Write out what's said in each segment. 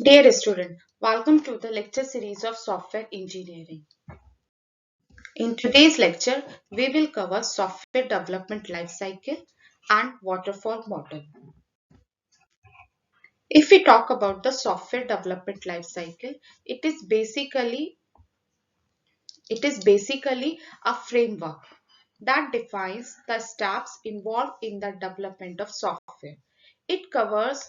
Dear student, welcome to the lecture series of software engineering. In today's lecture, we will cover software development lifecycle and waterfall model. If we talk about the software development lifecycle, it is basically a framework that defines the steps involved in the development of software. It covers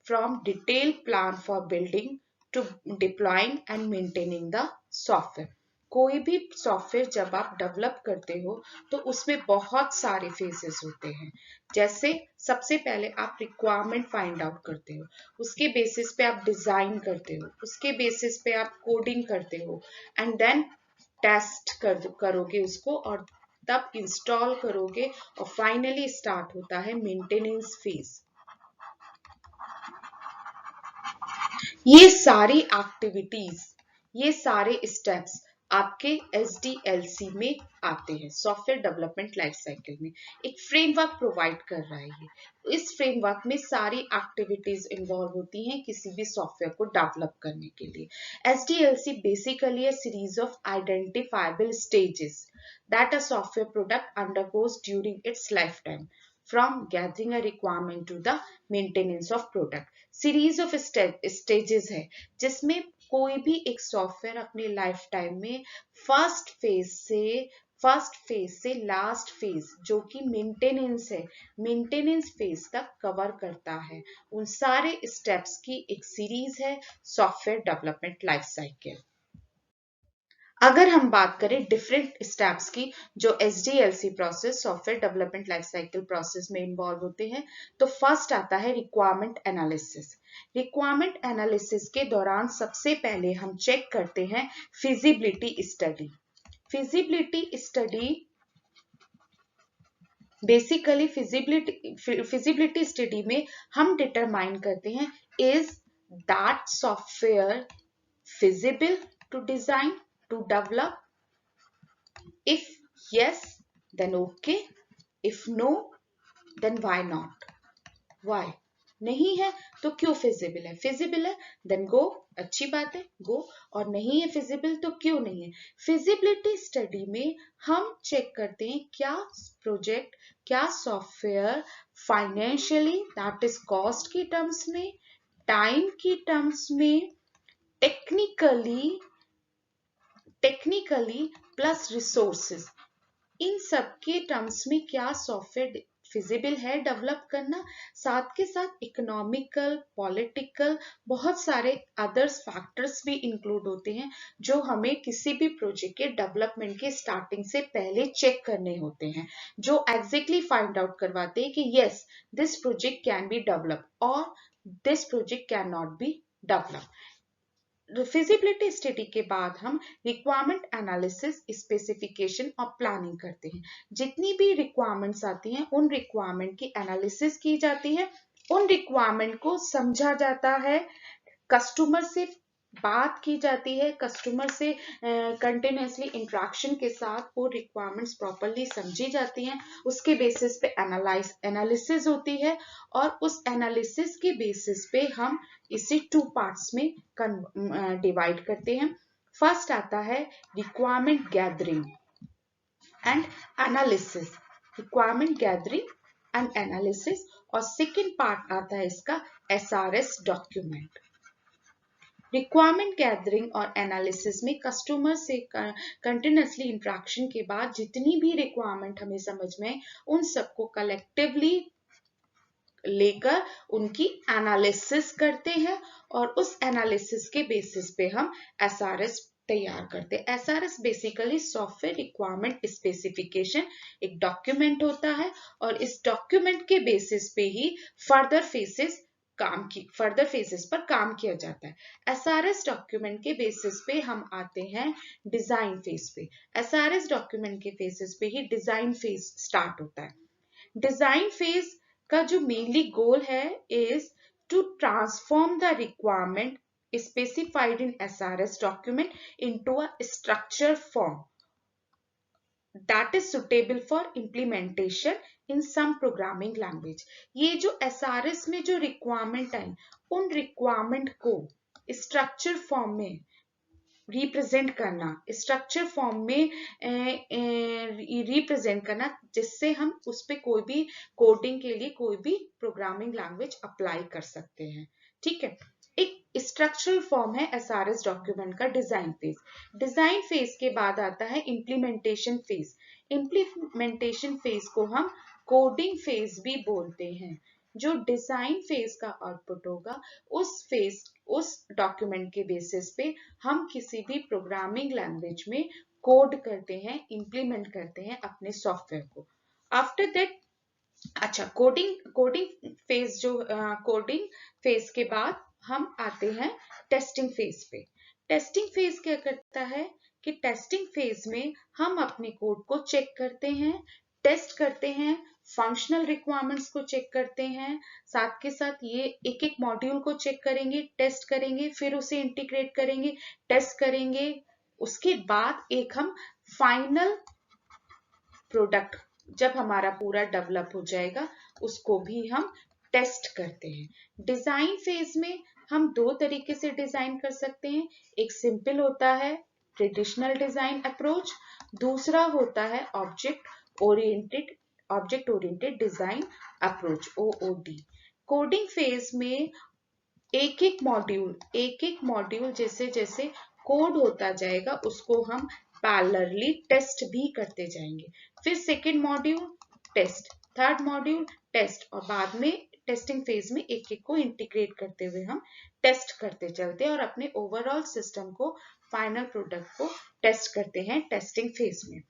from detailed plan for building to deploying and maintaining the software. कोई भी software जब आप develop करते हो तो उसमें बहुत सारे फेजेस होते हैं। जैसे सबसे पहले आप रिक्वायरमेंट फाइंड आउट करते हो, उसके बेसिस पे आप डिजाइन करते हो, उसके बेसिस पे आप कोडिंग करते हो एंड देन करोगे उसको और तब इंस्टॉल करोगे और फाइनली स्टार्ट होता है मेंटेनेंस फेज। ये सारी एक्टिविटीज, ये सारे स्टेप्स आपके SDLC में आते हैं, सॉफ्टवेयर डेवलपमेंट लाइफ साइकिल में। एक फ्रेमवर्क प्रोवाइड कर रहा है ये। इस फ्रेमवर्क में सारी एक्टिविटीज इन्वॉल्व होती हैं किसी भी सॉफ्टवेयर को डेवलप करने के लिए। SDLC basically a series of identifiable stages that a software product undergoes during its lifetime, from gathering a requirement to the maintenance of product. Series of stages है जिसमें कोई भी एक सॉफ्टवेयर अपने लाइफ टाइम में फर्स्ट फेज से last phase जो कि मेंटेनेंस है, मेंटेनेंस फेज तक कवर करता है। उन सारे स्टेप्स की एक सीरीज है सॉफ्टवेयर डेवलपमेंट लाइफ साइकिल। अगर हम बात करें डिफरेंट स्टेप्स की जो SDLC process, software development life cycle process में इन्वॉल्व होते हैं, तो फर्स्ट आता है रिक्वायरमेंट एनालिसिस। रिक्वायरमेंट एनालिसिस के दौरान सबसे पहले हम चेक करते हैं feasibility study. Feasibility study basically feasibility study में हम डिटरमाइन करते हैं is that software feasible to design, to develop? If yes, then okay. If no, then why not? Why? नहीं है तो क्यों फिजिबल है? फिजिबल है देन गो, अच्छी बात है गो, और नहीं है फिजिबल तो क्यों नहीं है? फिजिबिलिटी स्टडी में हम चेक करते हैं क्या प्रोजेक्ट, क्या software financially, that is cost की टर्म्स में, टाइम की टर्म्स में, टेक्निकली प्लस रिसोर्सेज, इन सब के टर्म्स में क्या सॉफ्टवेयर फिजिबल है डेवलप करना। साथ के साथ इकोनॉमिकल, पॉलिटिकल, बहुत सारे अदर्स फैक्टर्स भी इंक्लूड होते हैं जो हमें किसी भी प्रोजेक्ट के डेवलपमेंट के स्टार्टिंग से पहले चेक करने होते हैं, जो एग्जैक्टली फाइंड आउट करवाते हैं कि yes this project can be develop और this project can not be develop. Feasibility study के बाद हम रिक्वायरमेंट एनालिसिस, स्पेसिफिकेशन और प्लानिंग करते हैं। जितनी भी रिक्वायरमेंट्स आती हैं उन रिक्वायरमेंट की एनालिसिस की जाती है, उन रिक्वायरमेंट को समझा जाता है, कस्टमर से बात की जाती है, कस्टमर से कंटिन्यूसली इंटरेक्शन के साथ वो रिक्वायरमेंट्स प्रॉपरली समझी जाती हैं, उसके बेसिस पे एनालिसिस होती है और उस एनालिसिस के बेसिस पे हम इसे 2 पार्ट्स में डिवाइड करते हैं। फर्स्ट आता है requirement gathering and analysis, requirement gathering and analysis, और सेकेंड पार्ट आता है इसका SRS डॉक्यूमेंट। रिक्वायरमेंट गैदरिंग और एनालिसिस में कस्टमर से कंटिन्यूसली इंटरेक्शन के बाद जितनी भी रिक्वायरमेंट हमें समझ में उन सबको कलेक्टिवली लेकर उनकी एनालिसिस करते हैं और उस एनालिसिस के बेसिस पे हम SRS तैयार करते हैं। SRS basically software requirement specification एक डॉक्यूमेंट होता है और इस डॉक्यूमेंट के बेसिस पे ही फर्दर फेजेस पर काम किया जाता है। SRS डॉक्यूमेंट के बेसिस पे हम आते हैं डिजाइन फेज पे। SRS डॉक्यूमेंट के बेसिस पे ही डिजाइन फेज स्टार्ट होता है। डिजाइन फेज का जो मेनली गोल है is to transform the requirement specified in SRS document into a structure form that is suitable for implementation in some programming language। ये जो SRS में जो रिक्वायरमेंट है उन रिक्वायरमेंट को स्ट्रक्चर फॉर्म में रिप्रेजेंट करना, स्ट्रक्चर फॉर्म में रिप्रेजेंट करना, जिससे हम उस पे कोई भी कोडिंग के लिए कोई भी प्रोग्रामिंग लैंग्वेज अप्लाई कर सकते हैं। ठीक है, एक स्ट्रक्चरल फॉर्म है एसआरएस डॉक्यूमेंट का डिजाइन फेज। डिजाइन फेज के बाद आता है इम्प्लीमेंटेशन फेज। इम्प्लीमेंटेशन फेज को हम कोडिंग फेज भी बोलते हैं। जो डिजाइन फेज का आउटपुट होगा उस डॉक्यूमेंट के बेसिस पे हम किसी भी प्रोग्रामिंग लैंग्वेज में कोड करते हैं, इंप्लीमेंट करते हैं अपने सॉफ्टवेयर को। आफ्टर दैट, अच्छा, कोडिंग फेज के बाद हम आते हैं टेस्टिंग फेज पे। टेस्टिंग फेज क्या करता है कि टेस्टिंग फेज में हम अपने कोड को चेक करते हैं, टेस्ट करते हैं, फंक्शनल रिक्वायरमेंट्स को चेक करते हैं, साथ के साथ ये एक एक मॉड्यूल को चेक करेंगे, टेस्ट करेंगे, फिर उसे इंटीग्रेट करेंगे, टेस्ट करेंगे। उसके बाद एक हम फाइनल प्रोडक्ट, जब हमारा पूरा डेवलप हो जाएगा, उसको भी हम टेस्ट करते हैं। डिजाइन फेज में हम दो तरीके से डिजाइन कर सकते हैं। एक सिंपल होता है ट्रेडिशनल डिजाइन अप्रोच, दूसरा होता है object oriented design approach, ओओडी। Coding phase में एक एक मॉड्यूल जैसे जैसे कोड होता जाएगा उसको हम पैरेलली टेस्ट भी करते जाएंगे। फिर second module test, third module test, और बाद में टेस्टिंग फेज में एक एक को इंटीग्रेट करते हुए हम टेस्ट करते चलते हैं और अपने ओवरऑल सिस्टम को, फाइनल प्रोडक्ट को टेस्ट करते हैं टेस्टिंग फेज में।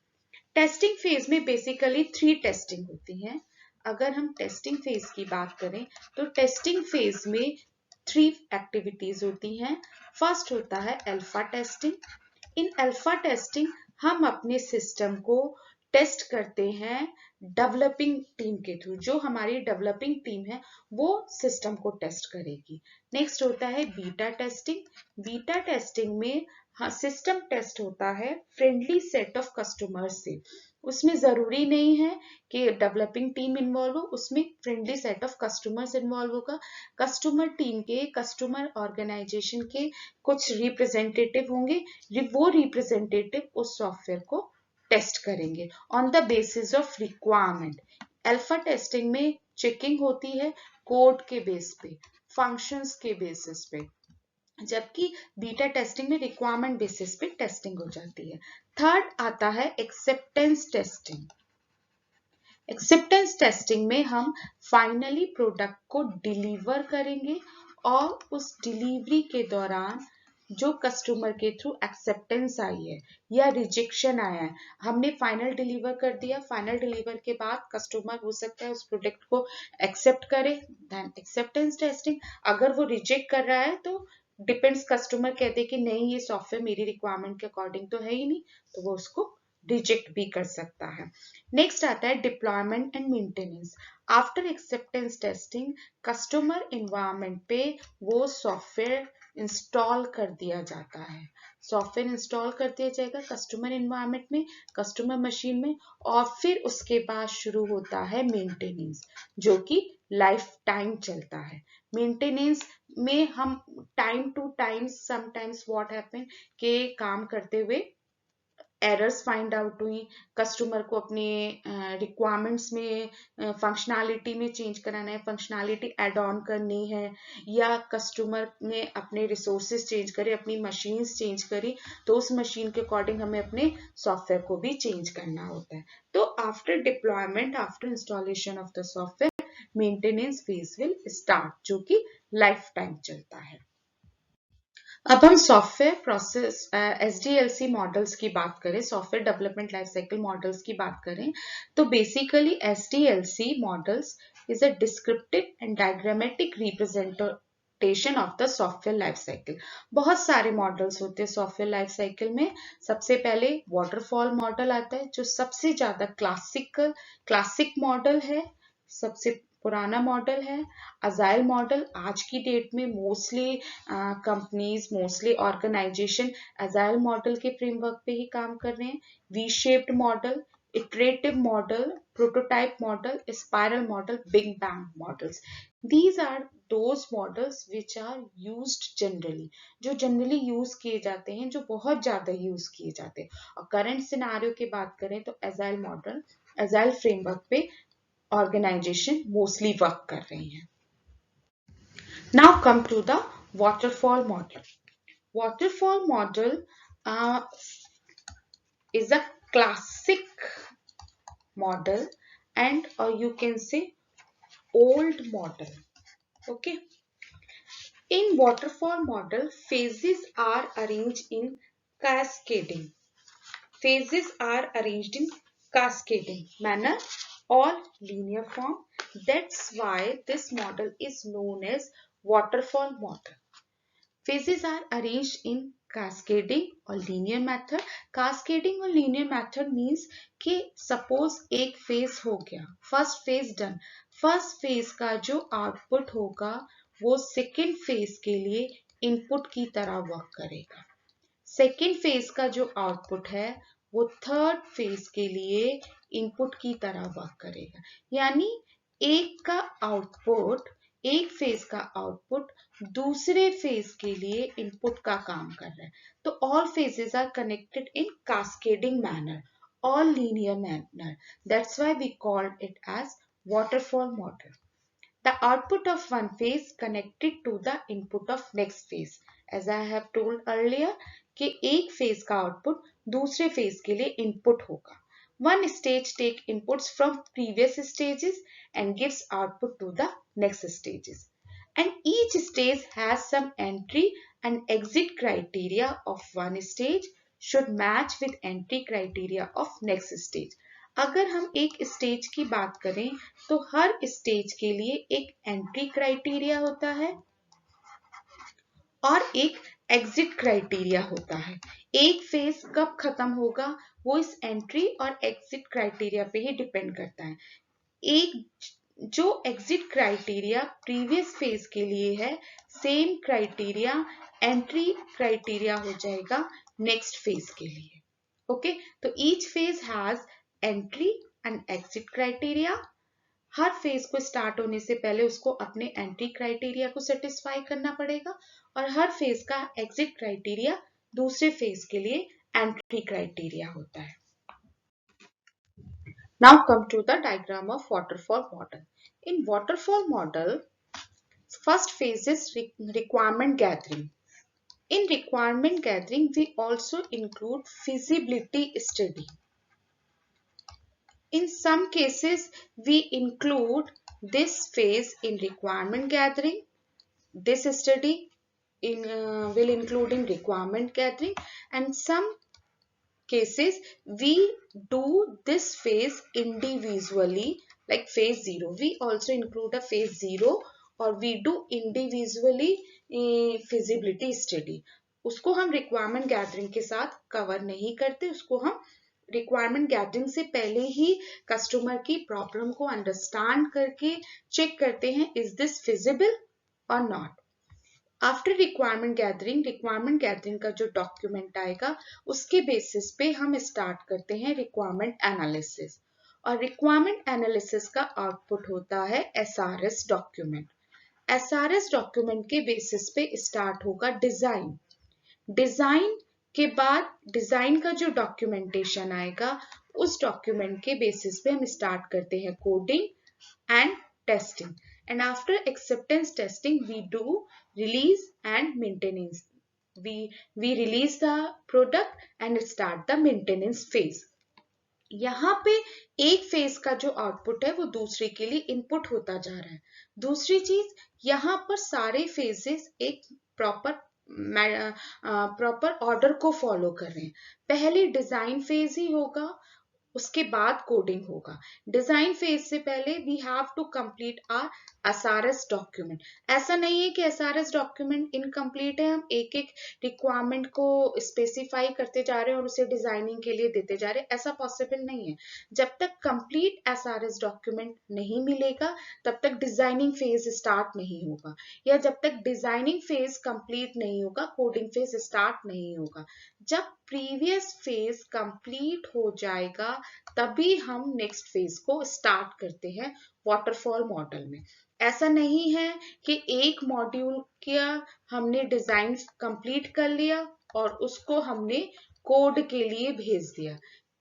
टेस्टिंग फेज में बेसिकली 3 टेस्टिंग होती हैं। अगर हम टेस्टिंग फेज की बात करें तो टेस्टिंग फेज में 3 एक्टिविटीज होती हैं। फर्स्ट होता है अल्फा टेस्टिंग। इन अल्फा टेस्टिंग हम अपने सिस्टम को टेस्ट करते हैं डेवलपिंग टीम के थ्रू। जो हमारी डेवलपिंग टीम है वो सिस्टम को टेस्ट करेगी। नेक्स्ट होता है बीटा टेस्टिंग। बीटा टेस्टिंग में सिस्टम टेस्ट होता है फ्रेंडली सेट ऑफ कस्टमर्स से। उसमें जरूरी नहीं है कि डेवलपिंग टीम इन्वॉल्व हो, उसमें friendly set of customers involve होगा। कस्टमर टीम के, कस्टमर ऑर्गेनाइजेशन के कुछ रिप्रेजेंटेटिव होंगे, वो रिप्रेजेंटेटिव उस सॉफ्टवेयर को टेस्ट करेंगे on the basis of requirement. Alpha testing में चेकिंग होती है कोड के बेस पे, फंक्शंस के बेसिस पे, जबकि बीटा टेस्टिंग में रिक्वायरमेंट बेसिस पे टेस्टिंग हो जाती है। थर्ड आता है एक्सेप्टेंस टेस्टिंग। एक्सेप्टेंस टेस्टिंग में हम फाइनली प्रोडक्ट को डिलीवर करेंगे और उस डिलीवरी के दौरान जो कस्टमर के थ्रू एक्सेप्टेंस आई है या रिजेक्शन आया है, हमने फाइनल डिलीवर कर दिया, फाइनल डिलीवर के बाद कस्टमर हो सकता है उस प्रोडक्ट को एक्सेप्ट करे, देन एक्सेप्टेंस टेस्टिंग। अगर वो रिजेक्ट कर रहा है तो डिपेंड्स, कस्टमर कहते कि नहीं ये सॉफ्टवेयर मेरी रिक्वायरमेंट के अकॉर्डिंग तो है ही नहीं, तो वो उसको रिजेक्ट भी कर सकता है। नेक्स्ट आता है deployment and maintenance. After acceptance testing customer environment पे वो सॉफ्टवेयर इंस्टॉल कर दिया जाता है। सॉफ्टवेयर इंस्टॉल कर दिया जाएगा कस्टमर इन्वायरमेंट में, कस्टमर मशीन में, और फिर उसके बाद शुरू होता है मेंटेनेंस, जो कि लाइफ टाइम चलता है। मेंटेनेंस में हम time to time, sometimes what happen के काम करते हुए एरर्स फाइंड आउट हुई, कस्टमर को अपने रिक्वायरमेंट्स में, फंक्शनैलिटी में चेंज कराना है, फंक्शनैलिटी ऐड ऑन करनी है, या कस्टमर ने अपने रिसोर्सेज चेंज करे, अपनी मशीन्स चेंज करी, तो उस मशीन के अकॉर्डिंग हमें अपने सॉफ्टवेयर को भी चेंज करना होता है। तो after deployment, after installation of the software, maintenance phase will start, जो कि लाइफ टाइम चलता है। अब हम सॉफ्टवेयर प्रोसेस SDLC मॉडल्स की बात करें, software development life cycle models की बात करें, तो basically SDLC models is a descriptive and diagrammatic representation of the software life cycle. बहुत सारे मॉडल्स होते हैं सॉफ्टवेयर लाइफ साइकिल में। सबसे पहले वाटरफॉल मॉडल आता है, जो सबसे ज्यादा क्लासिक मॉडल है, सबसे पुराना मॉडल है। अजाइल मॉडल आज की डेट में mostly companies, mostly organization agile model के फ्रेमवर्क पे ही काम कर रहे हैं। V shaped model, iterative model, prototype model, spiral model, big bang models, these are those models which are used generally, जो जनरली यूज किए जाते हैं, जो बहुत ज्यादा यूज किए जाते हैं. और करंट सिनेरियो की बात करें तो एजाइल मॉडल, एजाइल फ्रेमवर्क पे ऑर्गेनाइजेशन मोस्टली वर्क कर रही हैं. Now come to the waterfall model. Waterfall model is a classic model and you can say old model. Okay. In waterfall model, phases are arranged in cascading. Phases are arranged in cascading manner or linear form. That's why this model is known as waterfall model. Phases are arranged in cascading or linear method. Cascading or linear method means कि suppose एक phase हो गया, first phase done, first phase का जो output होगा वो second phase के लिए input की तरह work करेगा. second phase का जो output है वो third phase के लिए input की तरह work करेगा. यानी एक का output, एक फेज का आउटपुट दूसरे फेज के लिए इनपुट का काम कर रहा है. तो all phases are connected in cascading manner, all linear manner. That's why we called it as waterfall model. The output of one phase connected to the input of next phase. As I have told earlier कि एक phase का output दूसरे phase के लिए input होगा. One stage take inputs from previous stages and gives output to the next stages. And each stage has some entry and exit criteria of one stage should match with entry criteria of next stage. अगर हम एक stage की बात करें तो हर stage के लिए एक एंट्री क्राइटेरिया होता है और एक एग्जिट क्राइटेरिया होता है. एक फेज कब खत्म होगा वो इस एंट्री और एग्जिट क्राइटेरिया पे ही डिपेंड करता है. एक जो एग्जिट क्राइटेरिया प्रीवियस फेज के लिए है, सेम क्राइटेरिया एंट्री क्राइटेरिया हो जाएगा नेक्स्ट फेज के लिए. ओके, तो each phase has entry and exit criteria. Her phase को स्टार्ट होने से पहले उसको अपने एंट्री क्राइटेरिया को सेटिस्फाई करना पड़ेगा और हर फेज का एग्जिट क्राइटेरिया दूसरे फेज के लिए एंट्री क्राइटेरिया होता है. Now come to the diagram of waterfall model. In waterfall model, first phase is requirement gathering. In requirement gathering, we also include feasibility study. In some cases, we include this phase in requirement gathering. This study will include in requirement gathering, and some cases we do this phase individually, like phase 0. We also include a phase 0 or we do individually feasibility study. उसको हम requirement gathering के साथ cover नहीं करते, उसको हम requirement gathering से पहले ही कस्टमर की प्रॉब्लम को अंडरस्टैंड करके चेक करते हैं इज दिस फिजिबल और नॉट. आफ्टर रिक्वायरमेंट गैदरिंग का जो डॉक्यूमेंट आएगा उसके बेसिस पे हम स्टार्ट करते हैं रिक्वायरमेंट एनालिसिस. और रिक्वायरमेंट एनालिसिस का आउटपुट होता है SRS डॉक्यूमेंट. SRS डॉक्यूमेंट के बेसिस पे स्टार्ट होगा डिजाइन. डिजाइन के बाद डिजाइन का जो डॉक्यूमेंटेशन आएगा उस डॉक्यूमेंट के बेसिस पे हम स्टार्ट करते हैं coding and testing. And after acceptance testing we do release and maintenance. We release the product and start the maintenance phase. यहाँ पे एक फेज का जो आउटपुट है वो दूसरे के लिए इनपुट होता जा रहा है. दूसरी चीज, यहाँ पर सारे फेजेस एक प्रॉपर ऑर्डर को फॉलो कर रहे हैं. पहले डिजाइन फेज ही होगा, उसके बाद कोडिंग होगा. डिजाइन फेज से पहले we have to complete our SRS document. ऐसा नहीं है कि SRS डॉक्यूमेंट इनकम्प्लीट है, हम एक एक रिक्वायरमेंट को स्पेसिफाई करते जा रहे हैं और उसे डिजाइनिंग के लिए देते जा रहे हैं. ऐसा पॉसिबल नहीं है. जब तक कंप्लीट SRS डॉक्यूमेंट नहीं मिलेगा तब तक डिजाइनिंग फेज स्टार्ट नहीं होगा, या जब तक डिजाइनिंग फेज कंप्लीट नहीं होगा कोडिंग फेज स्टार्ट नहीं होगा. जब प्रीवियस फेज कंप्लीट हो जाएगा तभी हम नेक्स्ट फेज को स्टार्ट करते हैं वाटरफॉल मॉडल में। ऐसा नहीं है कि एक मॉड्यूल का हमने डिजाइन कंप्लीट कर लिया और उसको हमने कोड के लिए भेज दिया,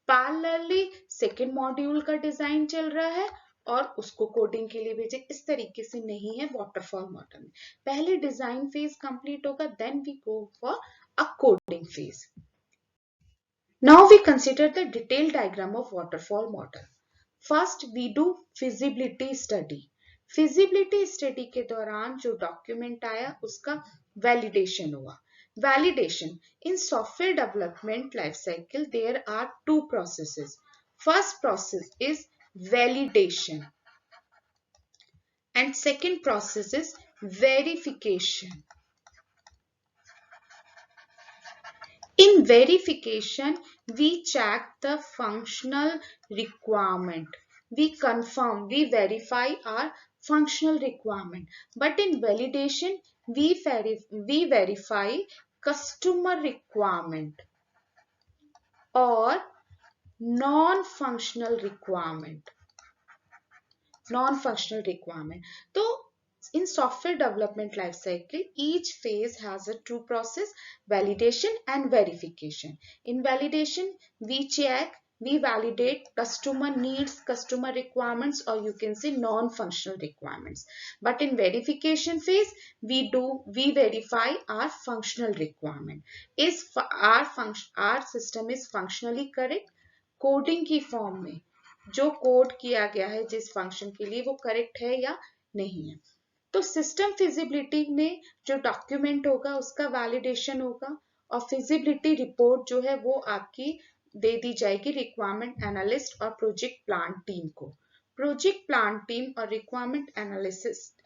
पैरेलली सेकेंड मॉड्यूल का डिजाइन चल रहा है और उसको कोडिंग के लिए भेजे। इस तरीके से नहीं है वाटरफॉल मॉडल में। पहले डिजाइन फेज कंप्लीट होगा, then we go for a coding phase. Now we consider the detailed diagram of waterfall model. First we do feasibility study. Feasibility study के दौरान जो डॉक्यूमेंट आया उसका वैलिडेशन हुआ। Validation in software development life cycle there are two processes. First process is validation and second process is verification. In verification, we check the functional requirement. We confirm, we verify our functional requirement. But in validation, we verify customer requirement or non-functional requirement. Non-functional requirement. So, in software development life cycle, each phase has a two process, validation and verification. In validation, we check, we validate customer needs, customer requirements, or you can say non-functional requirements. But in verification phase, we verify our functional requirement. Is our system is functionally correct? Coding की form में जो code किया गया है जिस function के लिए वो करेक्ट है या नहीं है। तो सिस्टम फिजिबिलिटी में जो डॉक्यूमेंट होगा उसका वैलिडेशन होगा और फिजिबिलिटी रिपोर्ट जो है वो आपकी दे दी जाएगी रिक्वायरमेंट एनालिस्ट और प्रोजेक्ट प्लान टीम को। प्रोजेक्ट प्लान टीम और रिक्वायरमेंट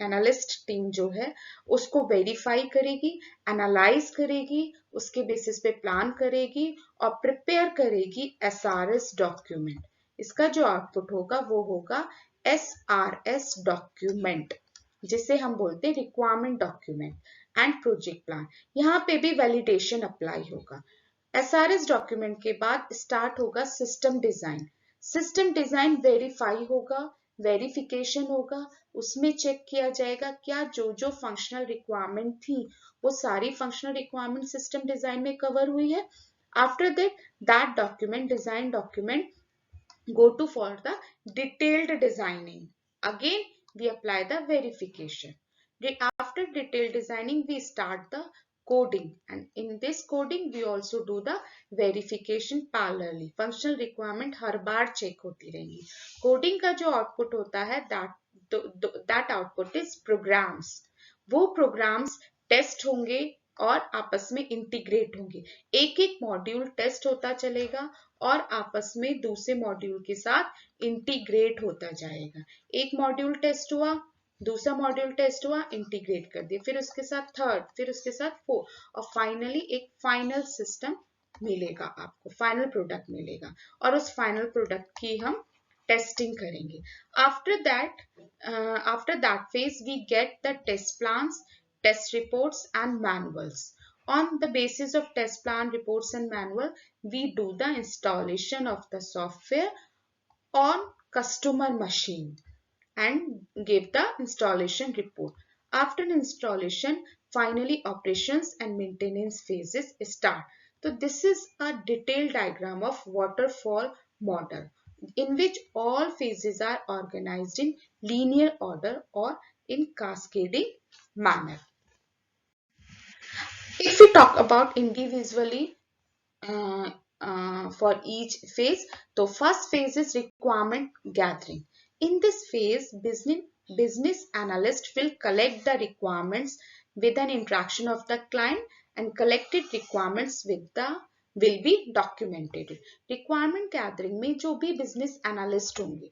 एनालिस्ट टीम जो है उसको वेरीफाई करेगी, एनालाइज करेगी, उसके बेसिस पे प्लान करेगी और प्रिपेयर करेगी SRS डॉक्यूमेंट। इसका जो आउटपुट होगा वो होगा SRS डॉक्यूमेंट, जिसे हम बोलते हैं requirement document and project plan. यहाँ पे भी वैलिडेशन अप्लाई होगा। SRS डॉक्यूमेंट के बाद स्टार्ट होगा system design. System design verify होगा, वेरिफिकेशन होगा, उसमें चेक किया जाएगा क्या जो जो फंक्शनल रिक्वायरमेंट थी वो सारी फंक्शनल रिक्वायरमेंट सिस्टम डिजाइन में कवर हुई है। After that document, design document go to for the detailed designing. Again we apply the verification. After detailed designing we start the coding, and in this coding we also do the verification parallelly. functional requirement her bar check होती रहेंगी। Coding का जो output होता है that output is programs. वो programmes test होंगे और आपस में इंटीग्रेट होंगे। एक एक मॉड्यूल टेस्ट होता चलेगा और आपस में दूसरे मॉड्यूल के साथ इंटीग्रेट होता जाएगा। एक मॉड्यूल टेस्ट हुआ, दूसरा मॉड्यूल टेस्ट हुआ, इंटीग्रेट कर दिया, फिर उसके साथ थर्ड, फिर उसके साथ फोर्थ और फाइनली एक फाइनल सिस्टम मिलेगा आपको, फाइनल प्रोडक्ट मिलेगा और उस फाइनल प्रोडक्ट की हम टेस्टिंग करेंगे। After that phase we get the test plans, test reports and manuals. On the basis of test plan, reports and manual, we do the installation of the software on customer machine and give the installation report. After installation, finally operations and maintenance phases start. So this is a detailed diagram of waterfall model in which all phases are organized in linear order or in cascading manner. If we talk about individually for each phase, so first phase is requirement gathering. In this phase, business analyst will collect the requirements with an interaction of the client, and collected requirements will be documented. Requirement gathering में जो भी business analyst होंगे,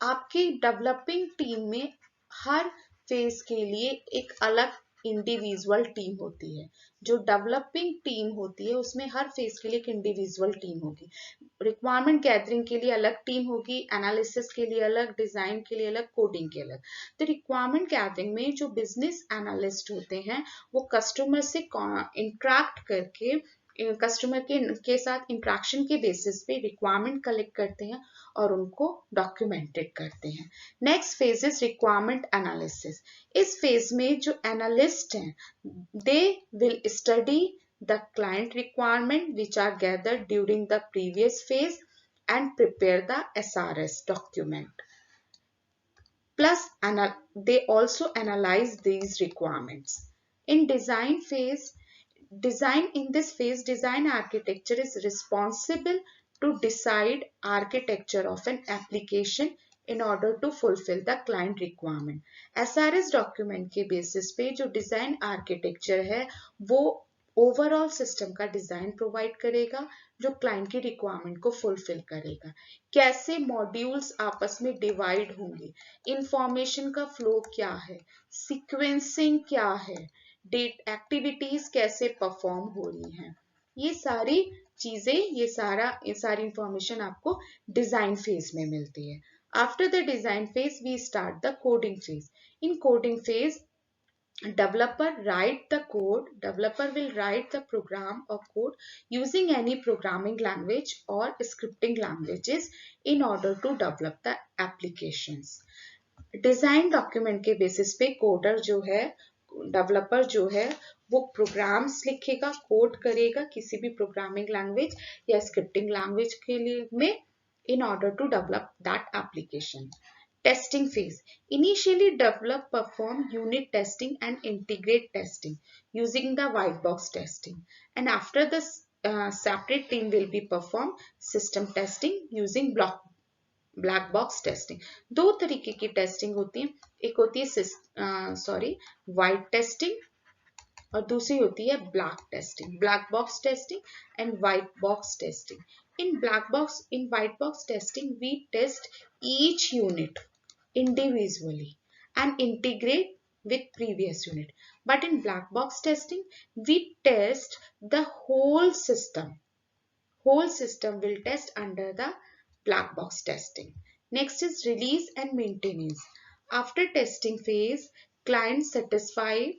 आपकी developing team में हर phase के लिए एक अलग इंडिविजुअल टीम होती है। जो डेवलपिंग टीम होती है उसमें हर फेज के लिए एक इंडिविजुअल टीम होगी। रिक्वायरमेंट गैदरिंग के लिए अलग टीम होगी, एनालिसिस के लिए अलग, डिजाइन के लिए अलग, कोडिंग के अलग। तो रिक्वायरमेंट गैदरिंग में जो बिजनेस एनालिस्ट होते हैं वो कस्टमर से इंटरेक्ट करके कस्टमर के साथ इंट्रैक्शन के बेसिस पे रिक्वायरमेंट कलेक्ट करते हैं और उनको डॉक्यूमेंटेड करते हैं। Next phase is requirement analysis. इस फेज में जो एनालिस्ट हैं they will study the client requirement which are gathered during the previous phase and prepare the SRS document. Plus, they also analyze these requirements. In design phase, in this phase, design architecture is responsible to decide architecture of an application in order to fulfill the client requirement. SRS document के basis पे जो design architecture है वो overall system का design provide करेगा जो client की requirement को फुलफिल करेगा। कैसे मॉड्यूल्स आपस में डिवाइड होंगे, इंफॉर्मेशन का फ्लो क्या है, सीक्वेंसिंग क्या है, डेट एक्टिविटीज कैसे परफॉर्म हो रही हैं, ये सारी चीजें, ये सारी इंफॉर्मेशन आपको डिजाइन फेज में मिलती है। After the design phase we start the coding phase. In coding phase developer will write the program or code using any programming language or scripting languages in order to develop the applications. Design document के basis पे coder जो है, developer जो है, वो programmes लिखेगा, code करेगा किसी भी प्रोग्रामिंग लैंग्वेज या स्क्रिप्टिंग लैंग्वेज के लिए में in order to develop that application. Testing phase. Initially develop, perform unit testing and integrate testing using the white box testing. And after this, separate team will be perform system testing using black box testing. दो तरीके की testing होती है, एक होती है white testing और दूसरी होती है black testing, black box testing and white box testing. In white box testing we test each unit individually and integrate with previous unit, but in black box testing we test the whole system will test under the black box testing. Next is release and maintenance. After testing phase, client satisfy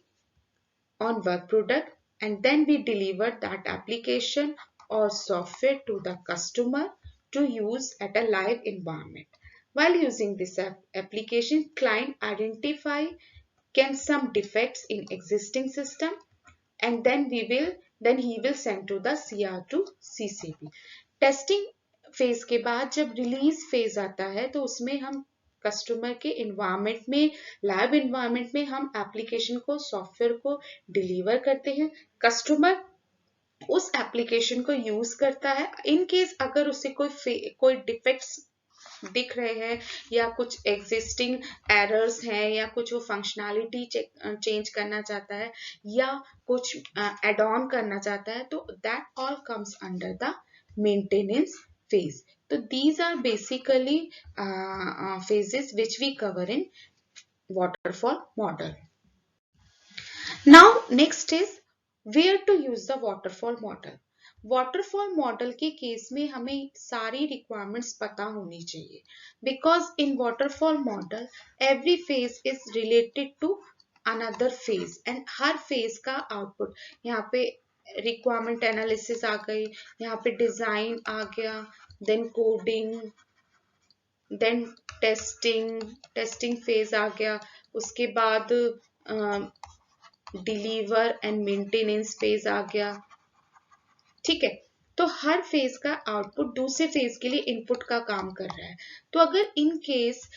on work product and then we deliver that application or software to the customer to use at a live environment. While using this application, client identify can some defects in existing system and then he will send to the CR to CCP. Testing phase के बाद जब release phase आता है तो उसमें हम customer के environment में, लैब इन्वायरमेंट में हम एप्लीकेशन को, सॉफ्टवेयर को डिलीवर करते हैं। कस्टमर उस एप्लीकेशन को यूज करता है। इन केस अगर उसे कोई डिफेक्ट्स दिख रहे हैं या कुछ एग्जिस्टिंग एरर्स हैं या कुछ वो फंक्शनैलिटी चेंज करना चाहता है या कुछ एड ऑन करना चाहता है, तो that all comes under the maintenance phase. So these are basically phases which we cover in waterfall model. Now next is where to use the waterfall model. waterfall model के case में हमें सारी requirements पता होनी चाहिए, because in waterfall model every phase is related to another phase and her phase का output, यहाँ पे रिक्वायरमेंट एनालिसिस आ गई, यहाँ पे डिजाइन आ गया, then coding, then testing phase आ गया, उसके बाद डिलीवर एंड मेंटेनेंस फेज आ गया। ठीक है, तो हर फेज का आउटपुट दूसरे फेज के लिए इनपुट का काम कर रहा है। तो अगर इन केस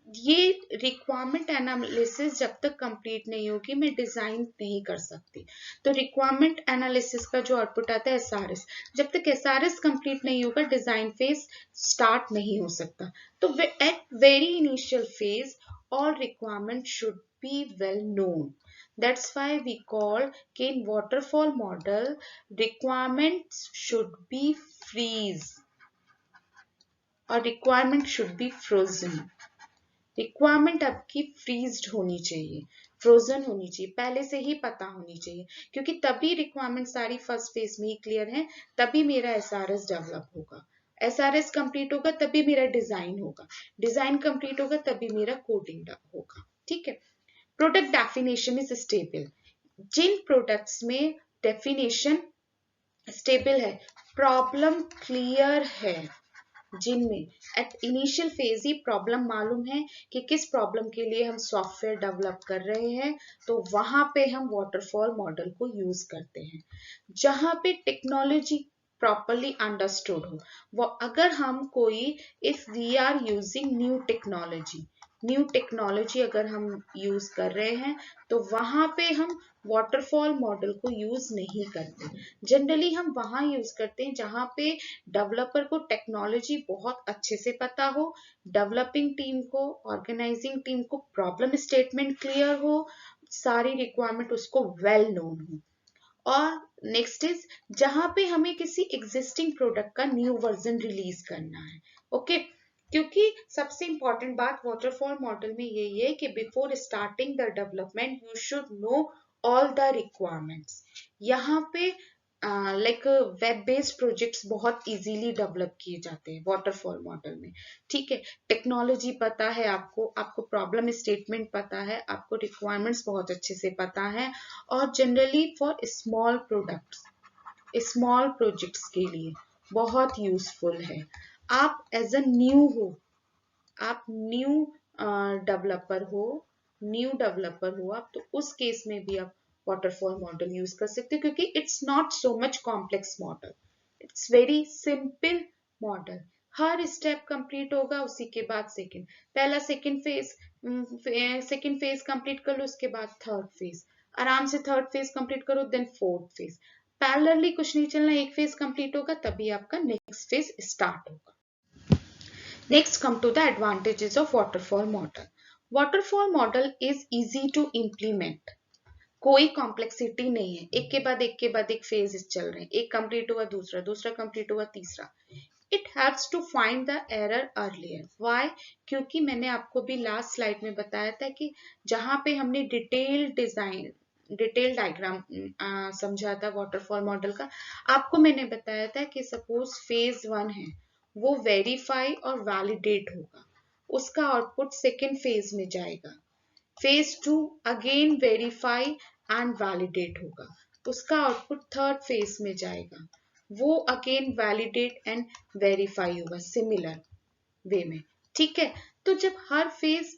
ये रिक्वायरमेंट एनालिसिस जब तक कंप्लीट नहीं होगी मैं डिजाइन नहीं कर सकती। तो रिक्वायरमेंट एनालिसिस का जो आउटपुट आता है एसआरएस, जब तक एसआरएस कंप्लीट नहीं होगा डिजाइन फेज स्टार्ट नहीं हो सकता। तो at very initial phase all requirement should be well known. That's why we call in waterfall model requirements should be freeze or requirement should be frozen. Requirement आपकी freezed होनी चाहिए, frozen होनी चाहिए, पहले से ही पता होनी चाहिए, क्योंकि तभी रिक्वायरमेंट सारी फर्स्ट फेज में ही क्लियर है, तभी मेरा एसआरएस डेवलप होगा, एसआरएस कंप्लीट होगा तभी मेरा डिजाइन होगा, डिजाइन कंप्लीट होगा तभी मेरा कोडिंग होगा। ठीक है, प्रोडक्ट डेफिनेशन इज स्टेबल। जिन प्रोडक्ट्स में डेफिनेशन स्टेबल है, प्रॉब्लम क्लियर है, जिनमें एट इनिशियल फेज ही प्रॉब्लम मालूम है कि किस प्रॉब्लम के लिए हम सॉफ्टवेयर डेवलप कर रहे हैं, तो वहां पे हम वाटरफॉल मॉडल को यूज करते हैं। जहां पे टेक्नोलॉजी प्रॉपरली अंडरस्टूड हो, वो अगर हम कोई, if we are using new technology अगर हम यूज कर रहे हैं, तो वहां पे हम वाटरफॉल मॉडल को यूज नहीं करते। जनरली हम वहां यूज करते हैं जहां पे डेवलपर को टेक्नोलॉजी बहुत अच्छे से पता हो, डेवलपिंग टीम को, ऑर्गेनाइजिंग टीम को प्रॉब्लम स्टेटमेंट क्लियर हो, सारी रिक्वायरमेंट उसको वेल नोन हो। और नेक्स्ट इज जहां पे हमें किसी एग्जिस्टिंग प्रोडक्ट का न्यू वर्जन रिलीज करना है। ओके, क्योंकि सबसे इंपॉर्टेंट बात वाटरफॉल मॉडल में यही है कि before starting the development you should know all the requirements. यहाँ पे लाइक वेब बेस्ड प्रोजेक्ट्स बहुत इजीली डेवलप किए जाते हैं वाटरफॉल मॉडल में। ठीक है, टेक्नोलॉजी पता है आपको, आपको प्रॉब्लम स्टेटमेंट पता है, आपको रिक्वायरमेंट्स बहुत अच्छे से पता है, और generally for small products, small projects के लिए बहुत यूजफुल है। आप एज अ न्यू हो, आप डेवलपर हो न्यू डेवलपर हो आप, तो उस केस में भी आप वाटरफॉल मॉडल यूज कर सकते हो, क्योंकि it's not so much complex model, it's very simple model. Her step complete होगा, उसी के बाद सेकंड, पहला सेकंड फेज कंप्लीट कर लो, उसके बाद थर्ड फेज, आराम से थर्ड फेज कंप्लीट करो, देन फोर्थ फेज। पैरेलली कुछ नहीं चलना, एक फेज कंप्लीट होगा तभी आपका नेक्स्ट फेज स्टार्ट होगा। Next, come to the advantages of waterfall model. Waterfall model is easy to implement. कोई कॉम्प्लेक्सिटी नहीं है, एक के बाद एक फेज चल रहे हैं, एक कंप्लीट हुआ दूसरा, दूसरा कंप्लीट हुआ तीसरा। It helps to find the error earlier. Why? क्योंकि मैंने आपको भी लास्ट स्लाइड में बताया था कि जहां पे हमने डिटेल डायग्राम समझा था वाटरफॉल मॉडल का, आपको मैंने बताया था कि सपोज फेज 1 है, वो वेरीफाई और वैलिडेट होगा, उसका आउटपुट सेकेंड फेज में जाएगा। Phase 2 again verify and validate होगा, उसका आउटपुट थर्ड फेज में जाएगा, वो अगेन वैलिडेट एंड वेरीफाई होगा सिमिलर वे में। ठीक है, तो जब हर फेज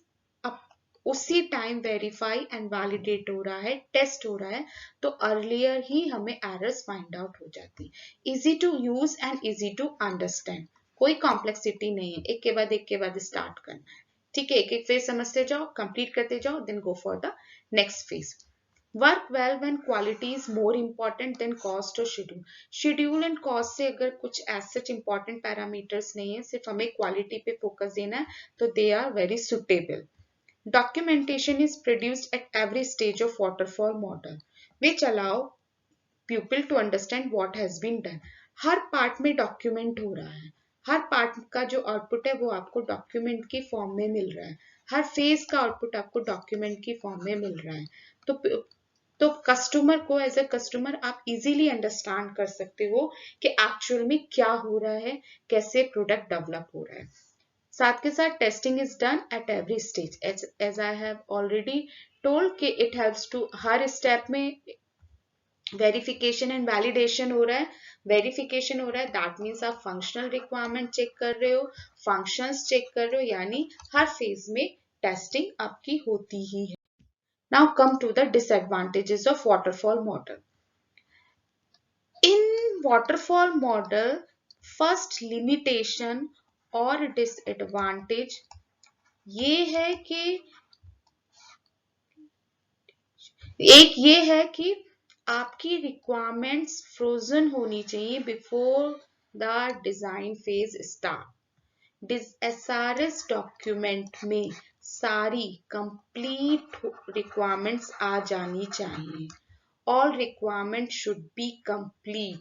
उसी टाइम वेरीफाई एंड वैलिडेट हो रहा है, टेस्ट हो रहा है, तो अर्लियर ही हमें एरर्स फाइंड आउट हो जाती है। Easy to use and easy to understand, कोई कॉम्प्लेक्सिटी नहीं है, एक के बाद स्टार्ट करना है। ठीक है, एक एक फेज समझते जाओ, कंप्लीट करते जाओ, then go for the next phase. Work well when quality is more important then cost और शेड्यूल। शेड्यूल एंड कॉस्ट से अगर कुछ एज सच इंपॉर्टेंट पैरामीटर्स नहीं है, सिर्फ हमें क्वालिटी पे फोकस देना है, तो they are very suitable. Documentation is produced at every stage of waterfall model, which allow pupil to understand what has been done. Her part में डॉक्यूमेंट हो रहा है, हर पार्ट का जो आउटपुट है वो आपको डॉक्यूमेंट की फॉर्म में मिल रहा है, हर फेज का आउटपुट आपको डॉक्यूमेंट की फॉर्म में मिल रहा है। तो कस्टमर को, एज ए कस्टमर आप इजीली अंडरस्टैंड कर सकते हो कि एक्चुअल में क्या हो रहा है, कैसे प्रोडक्ट डेवलप हो रहा है। साथ के साथ testing is done at every stage, as I have already told कि इट हेल्प्स टू, हर स्टेप में वेरिफिकेशन एंड वैलिडेशन हो रहा है। वेरिफिकेशन हो रहा है, दैट मीन्स आप फंक्शनल रिक्वायरमेंट चेक कर रहे हो, फंक्शंस चेक कर रहे हो, यानी हर फेज में टेस्टिंग आपकी होती ही है। Now come to the disadvantages of waterfall model. In waterfall model, first limitation और डिसएडवांटेज ये है कि, एक ये है कि आपकी रिक्वायरमेंट्स फ्रोजन होनी चाहिए before the design phase start. SRS document में सारी कंप्लीट रिक्वायरमेंट्स आ जानी चाहिए। All requirement should B complete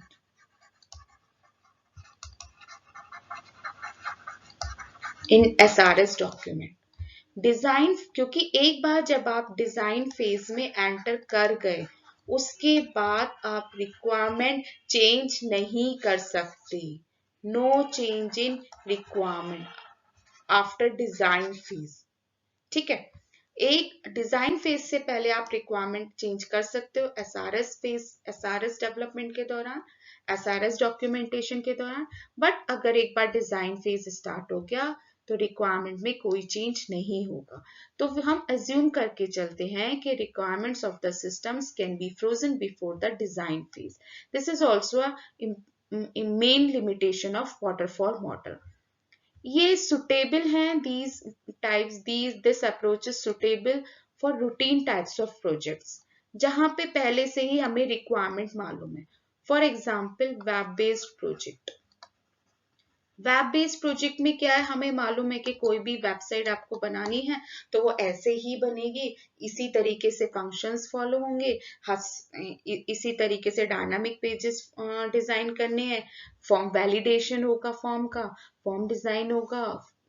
in SRS document. Design, क्योंकि एक बार जब आप डिजाइन फेज में एंटर कर गए, उसके बाद आप रिक्वायरमेंट चेंज नहीं कर सकते। No change in requirement after design phase. ठीक है, एक डिजाइन फेज से पहले आप रिक्वायरमेंट चेंज कर सकते हो, एसआरएस फेज, एसआरएस डेवलपमेंट के दौरान, एसआरएस डॉक्यूमेंटेशन के दौरान। बट अगर एक बार डिजाइन फेज स्टार्ट हो गया तो रिक्वायरमेंट में कोई चेंज नहीं होगा। तो हम अज्यूम करके चलते हैं कि requirements of the systems can be frozen before the design phase. This is also a main limitation of waterfall model. ये सुटेबल हैं, this approach is suitable for routine types of projects जहां पे पहले से ही हमें रिक्वायरमेंट मालूम है। For example web based project. Web based project में क्या है, हमें मालूम है कि कोई भी वेबसाइट आपको बनानी है तो वो ऐसे ही बनेगी, इसी तरीके से फंक्शंस फॉलो होंगे, इसी तरीके से डायनामिक पेजेस डिजाइन करने हैं, फॉर्म वैलिडेशन होगा, फॉर्म डिजाइन होगा,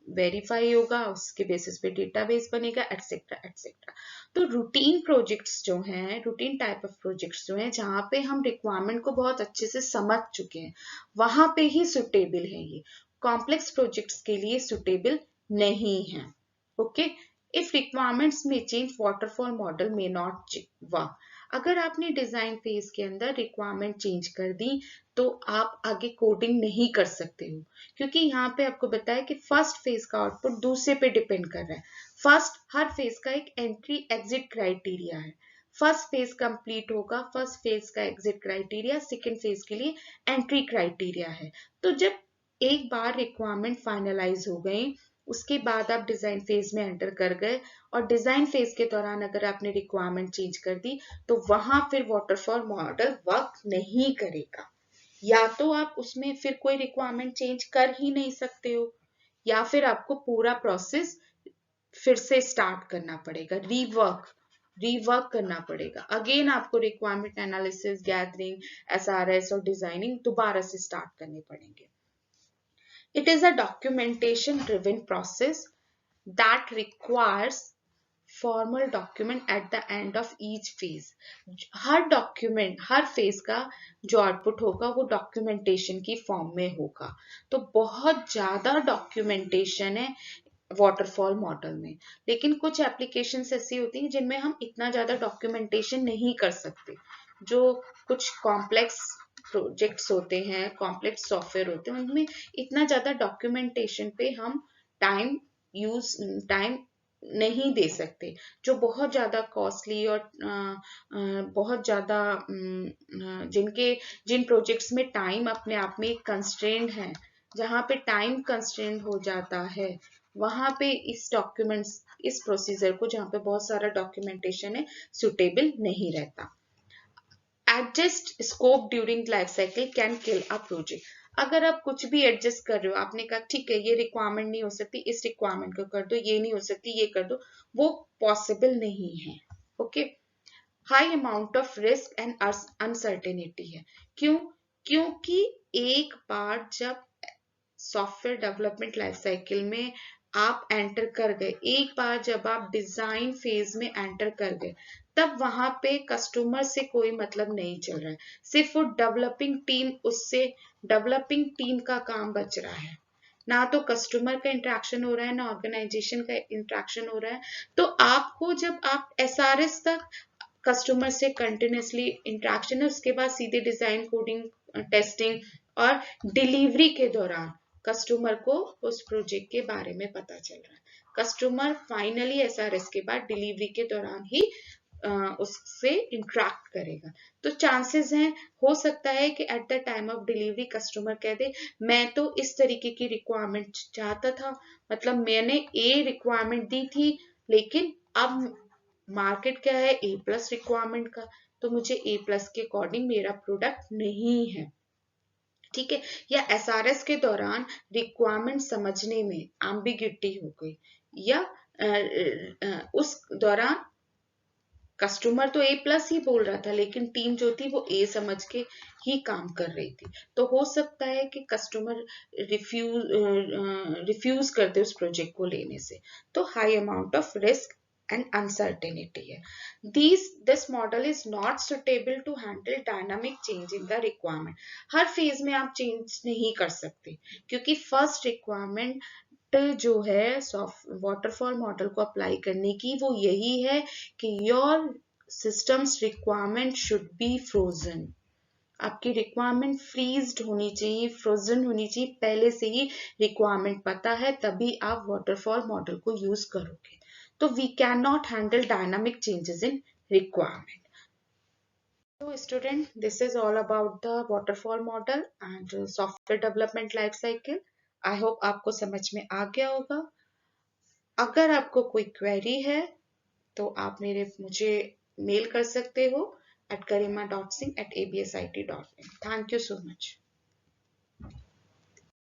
वेरीफाई होगा, उसके बेसिस पे डेटाबेस बनेगा, एटसेट्रा एटसेट्रा। तो रूटीन प्रोजेक्ट्स जो हैं, रूटीन टाइप ऑफ प्रोजेक्ट्स जो हैं जहाँ पे हम रिक्वायरमेंट को बहुत अच्छे से समझ चुके हैं, वहां पे ही सुटेबल है ये। कॉम्प्लेक्स प्रोजेक्ट्स के लिए सुटेबल नहीं है। ओके, इफ रिक्वायरमेंट्स में चेंज वाटरफॉल मॉडल में नॉट वर्क। अगर आपने डिजाइन फेज के अंदर रिक्वायरमेंट चेंज कर दी तो आप आगे कोडिंग नहीं कर सकते हो, क्योंकि यहाँ पे आपको बताया कि फर्स्ट फेज का आउटपुट दूसरे पे डिपेंड कर रहा है। फर्स्ट, हर फेज का एक एंट्री एग्जिट क्राइटेरिया है। फर्स्ट फेज कंप्लीट होगा, फर्स्ट फेज का एग्जिट क्राइटेरिया, सेकेंड फेज के लिए एंट्री क्राइटेरिया है। तो जब एक बार रिक्वायरमेंट फाइनलाइज हो गई, उसके बाद आप डिजाइन फेज में एंटर कर गए, और डिजाइन फेज के दौरान अगर आपने रिक्वायरमेंट चेंज कर दी तो वहां फिर वाटरफॉल मॉडल वर्क नहीं करेगा। या तो आप उसमें फिर कोई रिक्वायरमेंट चेंज कर ही नहीं सकते हो, या फिर आपको पूरा प्रोसेस फिर से स्टार्ट करना पड़ेगा, रीवर्क करना पड़ेगा। अगेन आपको रिक्वायरमेंट एनालिसिस, गैदरिंग, एसआरएस और डिजाइनिंग दोबारा से स्टार्ट करने पड़ेंगे। It is a documentation driven process that requires formal document at the end of each phase. Her document, her phase का जो आउटपुट होगा वो डॉक्यूमेंटेशन की फॉर्म में होगा। तो बहुत ज्यादा डॉक्यूमेंटेशन है वाटरफॉल मॉडल में। लेकिन कुछ एप्लीकेशंस ऐसी होती हैं जिनमें हम इतना ज्यादा डॉक्यूमेंटेशन नहीं कर सकते। जो कुछ कॉम्प्लेक्स प्रोजेक्ट्स होते हैं, कॉम्प्लेक्स सॉफ्टवेयर होते हैं, उनमें इतना ज्यादा डॉक्यूमेंटेशन पे हम टाइम नहीं दे सकते, जो बहुत ज्यादा कॉस्टली और बहुत ज्यादा जिन प्रोजेक्ट्स में टाइम अपने आप में एक कंस्ट्रेंट है, जहाँ पे टाइम कंस्ट्रेंट हो जाता है, वहां पे इस प्रोसीजर को, जहाँ पे बहुत सारा डॉक्यूमेंटेशन है, सुटेबल नहीं रहता। Adjust scope during life cycle can kill a project. अगर आप कुछ भी एडजस्ट कर रहे हो, आपने कहा ठीक है ये रिक्वायरमेंट नहीं हो सकती, इस रिक्वायरमेंट को कर दो, ये नहीं हो सकती, ये कर दो, वो पॉसिबल नहीं है। Okay, high amount of risk and uncertainty है। क्यों? क्योंकि एक बार जब सॉफ्टवेयर डेवलपमेंट लाइफ साइकिल में आप एंटर कर गए, एक बार जब आप डिजाइन फेज में एंटर कर गए, तब वहां पे कस्टमर से कोई मतलब नहीं चल रहा है, सिर्फ वो डेवलपिंग टीम का काम बच रहा है। ना तो कस्टमर का इंटरेक्शन हो रहा है, ना ऑर्गेनाइजेशन का इंटरेक्शन हो रहा है। तो आपको जब आप एसआरएस तक कस्टमर से कंटिन्यूसली इंटरेक्शन है, उसके बाद सीधे डिजाइन, कोडिंग, टेस्टिंग और डिलीवरी के दौरान कस्टमर को उस प्रोजेक्ट के बारे में पता चल रहा है। कस्टमर फाइनली एसआरएस के बाद डिलीवरी के दौरान ही उससे इंटरेक्ट करेगा। तो चांसेस हैं, हो सकता है कि at the time of delivery customer कह दे मैं तो इस तरीके की रिक्वायरमेंट चाहता था, मतलब मैंने ए रिक्वायरमेंट दी थी, लेकिन अब मार्केट क्या है ए प्लस रिक्वायरमेंट का, तो मुझे ए प्लस के अकॉर्डिंग मेरा प्रोडक्ट नहीं है। ठीक है, या एसआरएस के दौरान रिक्वायरमेंट समझने में एम्बिग्युइटी हो गई, या उस दौरान कस्टमर तो ए प्लस ही बोल रहा था, लेकिन टीम जो थी वो ए समझ के ही काम कर रही थी। तो हो सकता है कि कस्टमर रिफ्यूज कर दे उस प्रोजेक्ट को लेने से। तो high amount of risk and uncertainty है। This model is not suitable to handle dynamic change in the requirement। Her phase में आप चेंज नहीं कर सकते, क्योंकि फर्स्ट रिक्वायरमेंट जो है वाटरफॉल मॉडल को अप्लाई करने की, वो यही है कि your systems requirement should B frozen. आपकी रिक्वायरमेंट फ्रीज्ड होनी चाहिए, फ्रोजन होनी चाहिए, पहले से ही रिक्वायरमेंट पता है, तभी आप वाटरफॉल मॉडल को यूज करोगे। तो we can not handle dynamic changes in requirement. So student, this is all about the waterfall model and software development life cycle. I hope आपको समझ में आ गया होगा। अगर आपको कोई क्वेरी है तो आप मुझे मेल कर सकते हो at garima.singh@absit.in. Thank you so much.